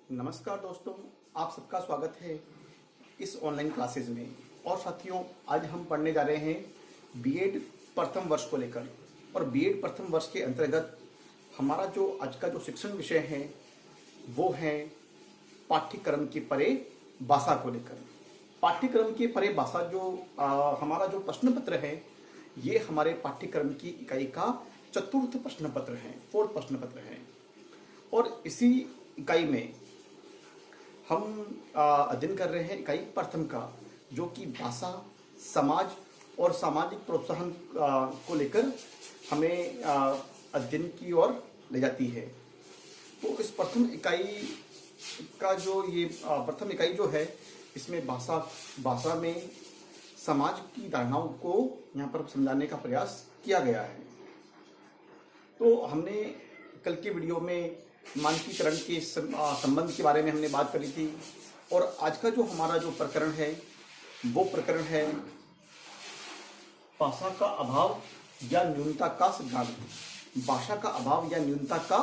नमस्कार दोस्तों, आप सबका स्वागत है इस ऑनलाइन क्लासेज में। और साथियों, आज हम पढ़ने जा रहे हैं बीएड प्रथम वर्ष को लेकर। और बीएड प्रथम वर्ष के अंतर्गत हमारा जो आज का जो शिक्षण विषय है वो है पाठ्यक्रम के परे भाषा को लेकर। पाठ्यक्रम के परे भाषा जो हमारा जो प्रश्न पत्र है, ये हमारे पाठ्यक्रम की इकाई का चतुर्थ प्रश्न पत्र है, फोर्थ प्रश्न पत्र है। और इसी इकाई में हम अध्ययन कर रहे हैं इकाई प्रथम का, जो कि भाषा, समाज और सामाजिक प्रोत्साहन को लेकर हमें अध्ययन की ओर ले जाती है। तो इस प्रथम इकाई का जो ये प्रथम इकाई जो है, इसमें भाषा में समाज की धारणाओं को यहाँ पर समझाने का प्रयास किया गया है। तो हमने कल के वीडियो में मानकीकरण के संबंध के बारे में हमने बात करी थी। और आज का जो हमारा जो प्रकरण है वो प्रकरण है भाषा का अभाव या न्यूनता का सिद्धांत। भाषा का अभाव या न्यूनता का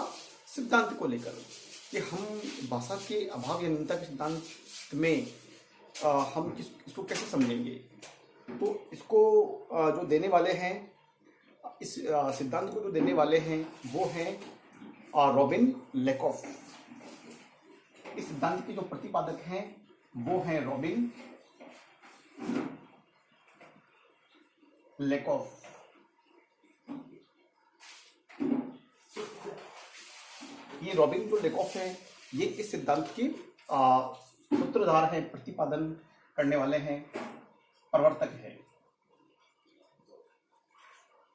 सिद्धांत को लेकर कि हम भाषा के अभाव या न्यूनता के सिद्धांत में हम इसको कैसे समझेंगे। तो इसको जो देने वाले हैं, इस सिद्धांत को जो देने वाले हैं वो हैं रॉबिन लेकॉफ। इस सिद्धांत के जो प्रतिपादक हैं वो हैं रॉबिन लेकॉफ। ये रॉबिन जो लेकॉफ है, ये इस सिद्धांत के सूत्रधार हैं, प्रतिपादन करने वाले हैं, प्रवर्तक हैं।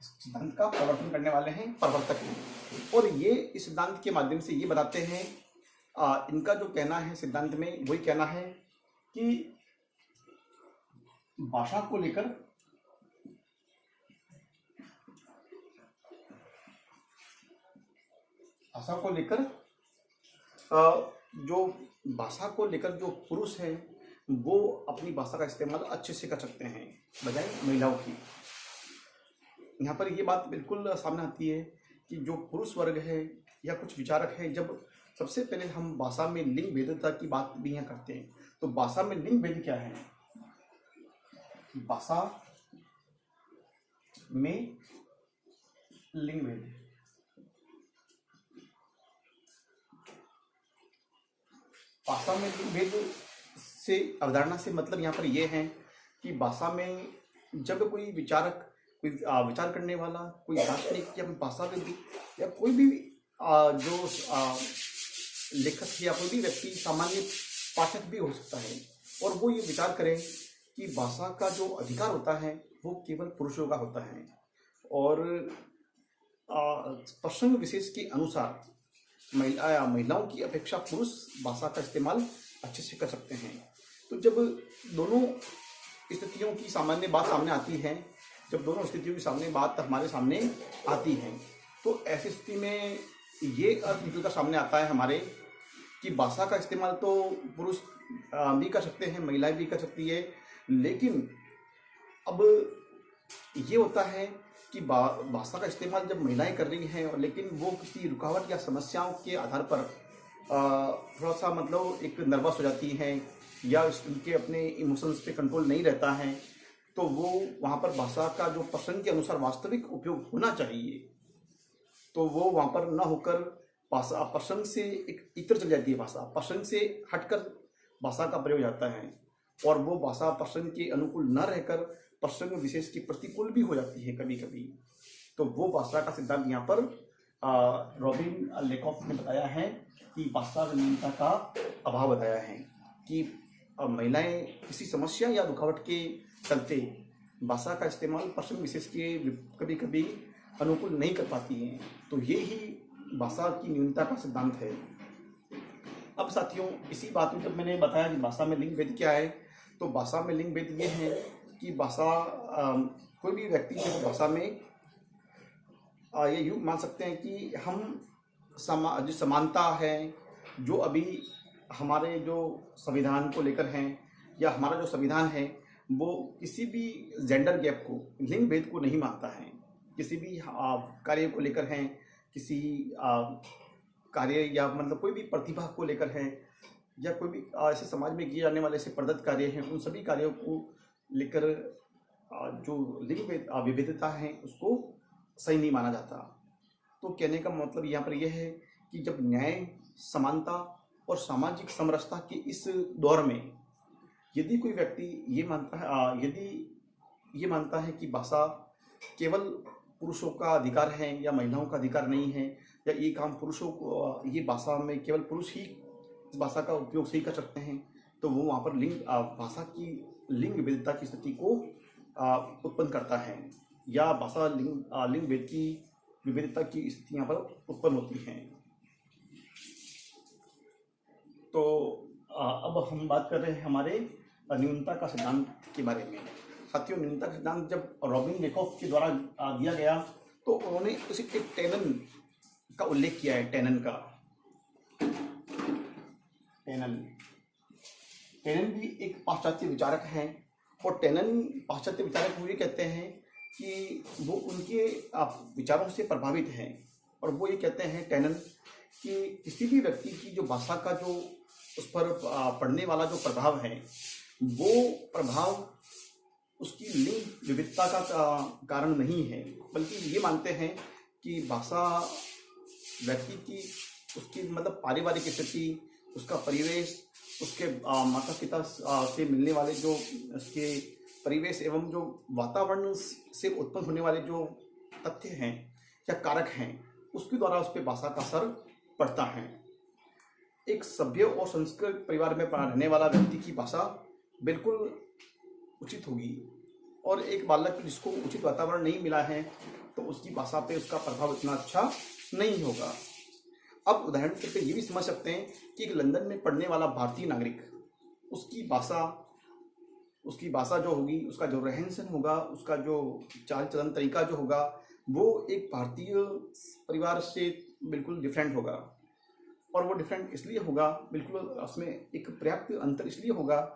सिद्धांत का प्रवर्तन करने वाले हैं, प्रवर्तक हैं। और ये इस सिद्धांत के माध्यम से ये बताते हैं, इनका जो कहना है सिद्धांत में वही कहना है कि भाषा को लेकर जो पुरुष हैं वो अपनी भाषा का इस्तेमाल अच्छे से कर सकते हैं बजाय महिलाओं की। यहाँ पर ये बात बिल्कुल सामने आती है कि जो पुरुष वर्ग है या कुछ विचारक है, जब सबसे पहले हम भाषा में लिंग भेदता की बात भी यहाँ करते हैं, तो भाषा में लिंग भेद क्या है? भाषा में लिंग भेद, भाषा में लिंग भेद से अवधारणा से मतलब यहाँ पर यह है कि भाषा में जब कोई विचारक, कोई विचार करने वाला, कोई दार्शनिक या कोई भाषाविद या कोई भी जो लेखक या कोई भी व्यक्ति, सामान्य पाठक भी हो सकता है, और वो ये विचार करें कि भाषा का जो अधिकार होता है वो केवल पुरुषों का होता है, और प्रसंग विशेष के अनुसार महिलाओं की अपेक्षा पुरुष भाषा का इस्तेमाल अच्छे से कर सकते हैं। तो जब दोनों स्थितियों की सामान्य बात सामने आती है, जब दोनों स्थितियों की हमारे सामने आती है, तो ऐसी स्थिति में ये अर्थ निकलकर सामने आता है हमारे कि भाषा का इस्तेमाल तो पुरुष भी कर सकते हैं, महिलाएं भी कर सकती है। लेकिन अब ये होता है कि भाषा का इस्तेमाल जब महिलाएं कर रही हैं, लेकिन वो किसी रुकावट या समस्याओं के आधार पर थोड़ा सा मतलब एक नर्वस हो जाती हैं, या उनके अपने इमोशंस पे कंट्रोल नहीं रहता है, तो वो वहाँ पर भाषा का जो प्रसंग के अनुसार वास्तविक उपयोग होना चाहिए, तो वो वहाँ पर न होकर भाषा प्रसंग से एक इतर चल जाती है। भाषा प्रसंग से हटकर भाषा का प्रयोग जाता है, और वो भाषा प्रसंग के अनुकूल न रहकर प्रसंग विशेष के प्रतिकूल भी हो जाती है कभी कभी। तो वो भाषा का सिद्धांत यहाँ पर रॉबिन लेकॉफ ने बताया है कि भाषा न्यूनता का अभाव बताया है कि महिलाएं किसी समस्या या रुकावट के चलते भाषा का इस्तेमाल प्रसंग विशेष के कभी कभी अनुकूल नहीं कर पाती हैं। तो ये ही भाषा की न्यूनता का सिद्धांत है। अब साथियों, इसी बात में जब मैंने बताया कि भाषा में लिंग भेद क्या है, तो भाषा में लिंग भेद ये है कि भाषा कोई भी व्यक्ति जो भाषा में ये यूँ मान सकते हैं कि हम जो समानता है, जो अभी हमारे जो संविधान को लेकर हैं, या हमारा जो संविधान है वो किसी भी जेंडर गैप को, लिंग भेद को नहीं मानता है। किसी भी कार्य को लेकर हैं, किसी कार्य या मतलब कोई भी प्रतिभा को लेकर है, या कोई भी ऐसे समाज में किए जाने वाले ऐसे प्रदत्त कार्य हैं, उन सभी कार्यों को लेकर जो लिंग विविधता है उसको सही नहीं माना जाता। तो कहने का मतलब यहाँ पर यह है कि जब न्याय, समानता और सामाजिक समरसता के इस दौर में यदि कोई व्यक्ति ये मानता है यदि ये मानता है कि भाषा केवल पुरुषों का अधिकार है या महिलाओं का अधिकार नहीं है, या ये काम पुरुषों को, ये भाषा में केवल पुरुष ही इस भाषा का उपयोग सही कर सकते हैं, तो वो वहाँ पर भाषा की लिंग विविधता की स्थिति को उत्पन्न करता है, या भाषा लिंग भेद की विविधता की स्थिति यहाँ पर उत्पन्न होती हैं। तो अब हम बात कर रहे हैं हमारे न्यूनता का सिद्धांत के बारे में। साथियों, न्यूनता का सिद्धांत जब रॉबिन लेकोफ के द्वारा दिया गया तो उन्होंने उसी एक टेनन का उल्लेख किया है। टेनन भी एक पाश्चात्य विचारक हैं, और टेनन पाश्चात्य विचारक वो ये कहते हैं कि वो उनके विचारों से प्रभावित हैं, और वो ये कहते हैं टेनन कि किसी भी व्यक्ति की जो भाषा का जो उस पर पड़ने वाला जो प्रभाव है, वो प्रभाव उसकी लिंग विविधता का कारण नहीं है, बल्कि ये मानते हैं कि भाषा व्यक्ति की उसकी मतलब पारिवारिक स्थिति, उसका परिवेश, उसके माता पिता से मिलने वाले जो उसके परिवेश एवं जो वातावरण से उत्पन्न होने वाले जो तथ्य हैं या कारक हैं, उसके द्वारा उस पर भाषा का असर पड़ता है। एक सभ्य और संस्कृत परिवार में रहने वाला व्यक्ति की भाषा बिल्कुल उचित होगी, और एक बालक जिसको उचित वातावरण नहीं मिला है तो उसकी भाषा पे उसका प्रभाव इतना अच्छा नहीं होगा। अब उदाहरण के तौर पे ये भी समझ सकते हैं कि एक लंदन में पढ़ने वाला भारतीय नागरिक, उसकी भाषा जो होगी, उसका जो रहन सहन होगा, उसका जो चाल चलन तरीका जो होगा, वो एक भारतीय परिवार से बिल्कुल डिफरेंट होगा। और वो डिफरेंट इसलिए होगा, बिल्कुल उसमें एक पर्याप्त अंतर इसलिए होगा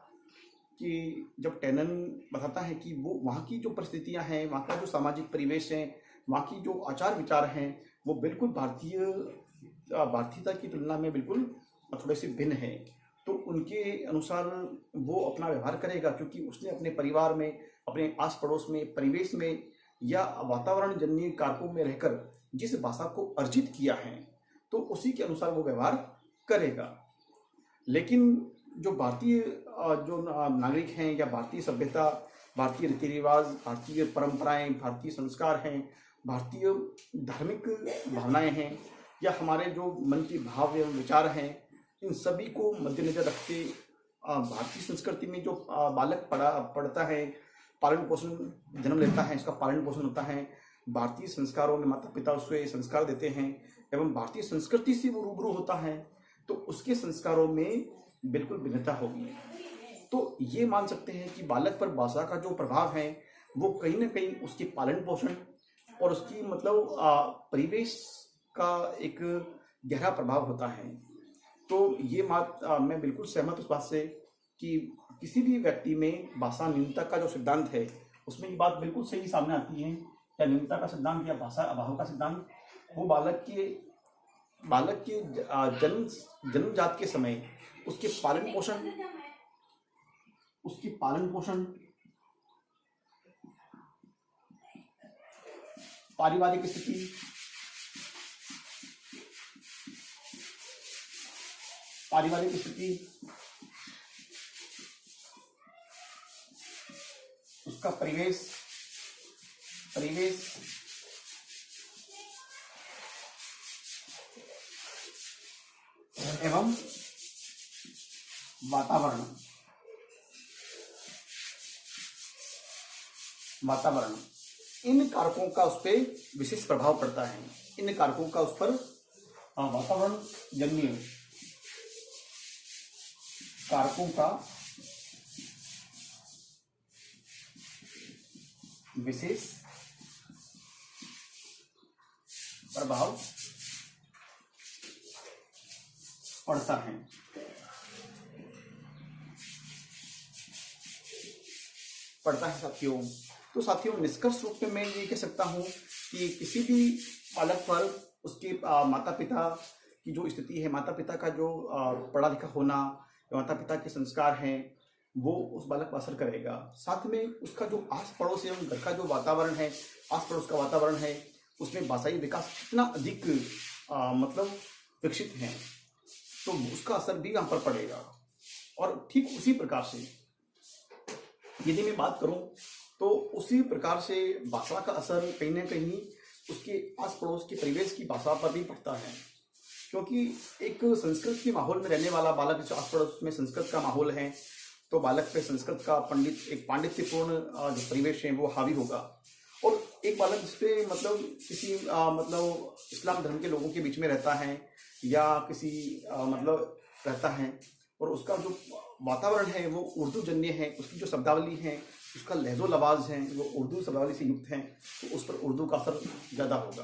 कि जब टेनन बताता है कि वो वहाँ की जो परिस्थितियाँ हैं, वहाँ का जो सामाजिक परिवेश है, वहाँ की जो आचार विचार हैं, वो बिल्कुल भारतीयता की तुलना में बिल्कुल थोड़े से भिन्न है। तो उनके अनुसार वो अपना व्यवहार करेगा, क्योंकि उसने अपने परिवार में, अपने आस पड़ोस में, परिवेश में या वातावरण जन्य कारकों में रहकर जिस भाषा को अर्जित किया है, तो उसी के अनुसार वो व्यवहार करेगा। लेकिन जो भारतीय जो नागरिक हैं, या भारतीय सभ्यता, भारतीय रीति रिवाज, भारतीय परंपराएं, भारतीय संस्कार हैं, भारतीय धार्मिक भावनाएं हैं, या हमारे जो मन के भाव एवं विचार हैं, इन सभी को मद्देनजर रखते भारतीय संस्कृति में जो बालक पढ़ता है, पालन पोषण जन्म लेता है, इसका पालन पोषण होता है, भारतीय संस्कारों में माता पिता उसे संस्कार देते हैं एवं भारतीय संस्कृति से वो रूबरू होता है, तो उसके संस्कारों में बिल्कुल भिन्नता होगी। तो ये मान सकते हैं कि बालक पर भाषा का जो प्रभाव है वो कहीं ना कहीं उसके पालन पोषण और उसकी मतलब परिवेश का एक गहरा प्रभाव होता है। तो ये मैं बिल्कुल सहमत उस बात से कि किसी भी व्यक्ति में भाषा न्यूनता का जो सिद्धांत है उसमें ये बात बिल्कुल सही सामने आती है। या न्यूनता का सिद्धांत या भाषा अभाव का सिद्धांत, वो बालक के जन्मजात के समय उसके पालन पोषण, पारिवारिक स्थिति, उसका परिवेश एवं वातावरण, इन कारकों का उस पर विशेष प्रभाव पड़ता है। इन कारकों का उस पर वातावरण जन्य कारकों का विशेष प्रभाव पड़ता है। साथियों, तो साथियों निष्कर्ष रूप में मैं ये कह सकता हूँ कि किसी भी बालक पर उसके माता पिता की जो स्थिति है, माता पिता का जो पढ़ा लिखा होना जो माता पिता के संस्कार हैं वो उस बालक पर असर करेगा। साथ में उसका जो आस पड़ोस एवं घर का जो वातावरण है, आस पड़ोस का वातावरण है, उसमें भाषाई विकास कितना अधिक मतलब विकसित है, तो उसका असर भी यहाँ पर पड़ेगा। और ठीक उसी प्रकार से यदि मैं बात करूं तो उसी प्रकार से भाषा का असर कहीं ना कहीं उसके आस पड़ोस के परिवेश की भाषा पर भी पड़ता है, क्योंकि एक संस्कृत के माहौल में रहने वाला बालक, जो आस पड़ोस में संस्कृत का माहौल है, तो बालक पे संस्कृत का एक पांडित्यपूर्ण जो परिवेश है वो हावी होगा। और एक बालक जिसपे मतलब किसी मतलब इस्लाम धर्म के लोगों के बीच में रहता है या किसी मतलब रहता है, और उसका जो वातावरण है वो उर्दू जन्य है, उसकी जो शब्दावली है, उसका लहजो लवाज है वो उर्दू शब्दावली से युक्त है, तो उस पर उर्दू का असर ज़्यादा होगा।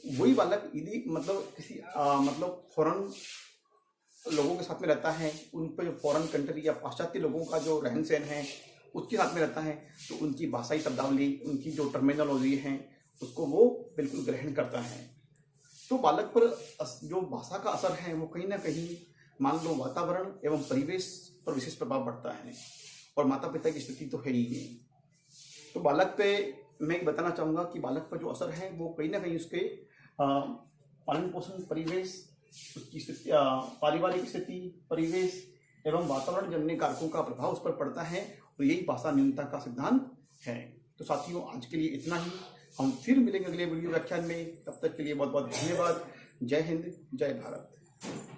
वही बालक यदि मतलब किसी मतलब फॉरेन लोगों के साथ में रहता है, उन पर फॉरेन कंट्री या पाश्चात्य लोगों का जो रहन सहन है उसके साथ में रहता है, तो उनकी भाषाई शब्दावली, उनकी जो टर्मिनोलॉजी है उसको वो बिल्कुल ग्रहण करता है। तो बालक पर जो भाषा का असर है वो कहीं ना कहीं मान लो वातावरण एवं परिवेश पर विशेष प्रभाव पड़ता है, और माता पिता की स्थिति तो है ही नहीं। तो बालक पे मैं बताना चाहूँगा कि बालक पर जो असर है वो कहीं ना कहीं उसके पालन पोषण, परिवेश, उसकी स्थिति, पारिवारिक स्थिति, परिवेश एवं वातावरण जन्य कारकों का प्रभाव उस पर पड़ता है, और यही भाषा न्यूनता का सिद्धांत है। तो साथियों, आज के लिए इतना ही। हम फिर मिलेंगे अगले वीडियो व्याख्यान में। तब तक के लिए बहुत बहुत धन्यवाद। जय हिंद, जय भारत।